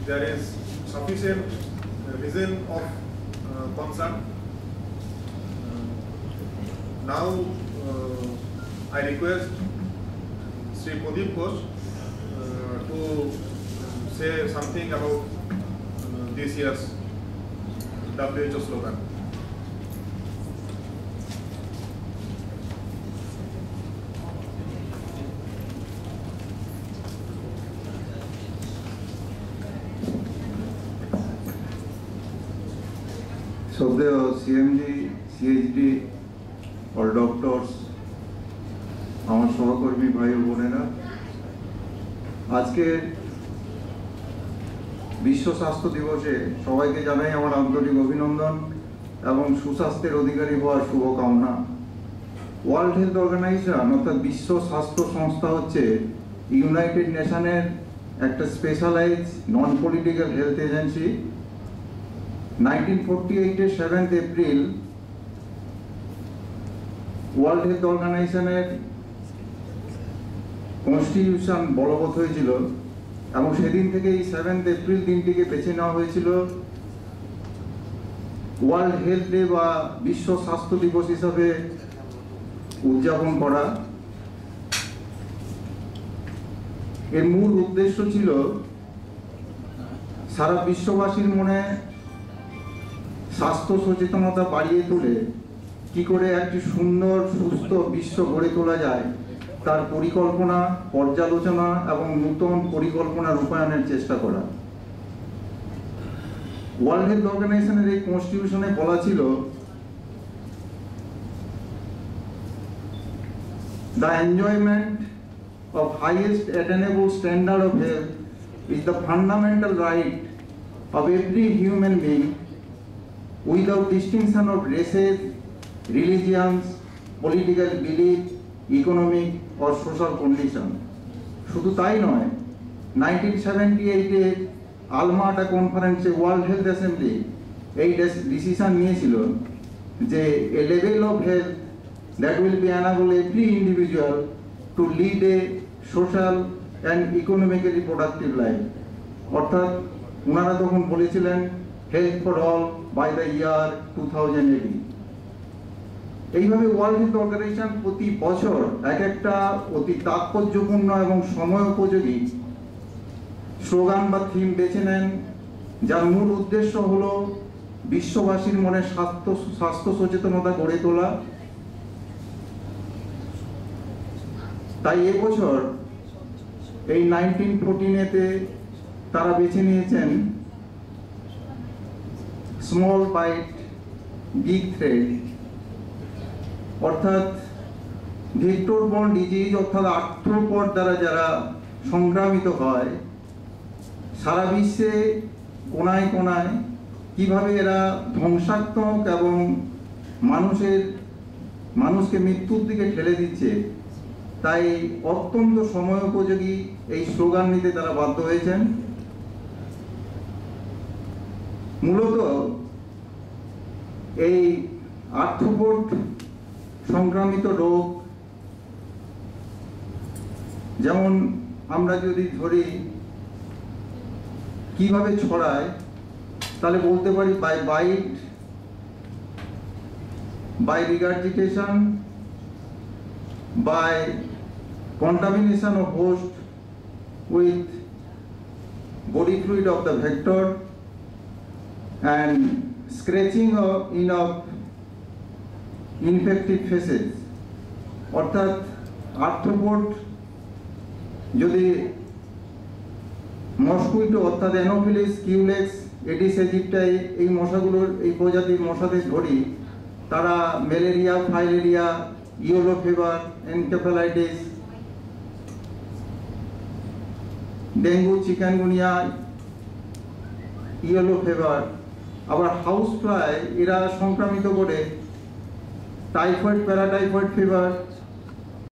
there is sufficient reason of concern. Now I request Sri Pradeep Ghosh to say something about this year's WHO slogan. শ্রদ্ধেয় CMG, CHD, all doctors, আমার সহকর্মী ভাই ও বোনেরা, আজকে বিশ্ব স্বাস্থ্য দিবসে সবাইকে জানাই আমার আন্তরিক অভিনন্দন এবং সুস্বাস্থ্যের অধিকারী হওয়ার শুভকামনা। ওয়ার্ল্ড হেলথ অর্গানাইজেশন অর্থাৎ বিশ্ব স্বাস্থ্য সংস্থা হচ্ছে ইউনাইটেড নেশনের একটা specialise non political health agency. 1948 7th April world health অর্গানাইজেশনের কনস্টিটিউশন বলবৎ হয়েছিল এবং সেদিন থেকে এই 7th এপ্রিল দিনটিকে বেছে নেওয়া হয়েছিল ওয়ার্ল্ড হেলথ ডে বা বিশ্ব স্বাস্থ্য দিবস হিসাবে উদযাপন করা। এর মূল উদ্দেশ্য ছিল সারা বিশ্ববাসীর মনে স্বাস্থ্য সচেতনতা বাড়িয়ে তুলে কি করে একটি সুন্দর সুস্থ বিশ্ব গড়ে তোলা যায় তার পরিকল্পনা, পর্যালোচনা এবং নতুন পরিকল্পনা রূপায়ণের চেষ্টা করা। ওয়ার্ল্ড হেলথ অর্গানাইজেশনের এই কনস্টিটিউশনে বলা ছিল, the enjoyment of highest attainable standard of health is the fundamental right of every human being without distinction of races, religions, political belief, economic or social condition. শুধু তাই নয়, 1978-এ আলমাটা কনফারেন্সে ওয়ার্ল্ড হেলথ অ্যাসেম্বলি এই decision নিয়েছিল যে a level of health that will be enable every individual to lead a social and economically productive life. অর্থাৎ ওনারা তখন বলেছিলেন health for all by the year 2080। এইভাবে ওয়ার্ল্ড হেলথ অর্গানাইজেশন প্রতি বছর এক একটা অতি তাৎপর্যপূর্ণ এবং সময় উপযোগী স্লোগান বা থিম বেছে নেন, যার মূল উদ্দেশ্য হলো বিশ্ববাসীর মনে স্বাস্থ্য সচেতনতা গড়ে তোলা। তাই এবছর এই 1914-তে তারা বেছে নিয়েছেন স্মল বাইট বিগ থ্রেড, অর্থাৎ ভেক্টর বর্ন ডিজিজ অর্থাৎ আর্থ্রোপড দ্বারা যারা সংক্রামিত হয় সারা বিশ্বে কোনায় কোনায় কিভাবে এরা ধ্বংসাত্মক এবং মানুষকে মৃত্যুর দিকে ঠেলে দিচ্ছে, তাই অত্যন্ত সময় উপযোগী এই স্লোগান নিতে তারা বাধ্য হয়েছেন। মূলত এই আর্থ্রোপড সংক্রামিত রোগ, যেমন আমরা যদি ধরি কিভাবে ছড়ায়, তাহলে বলতে পারি by bite, by regurgitation, by contamination of host with body fluid of the vector and scratching of infected faces। অর্থাৎ আর্থ্রোপড যদি মসকুইটো অর্থাৎ অ্যানোফিলিস কিউলেক্স এডিস ইজিপ্টাই এই মশাগুলোর এই প্রজাতির মশাদের ধরি, তারা malaria, filaria, yellow fever, encephalitis, dengue, chikungunya, yellow fever, আবার house fly এরা সংক্রামিত করে টাইফয়েড, প্যারাটাইফয়েড ফিভার,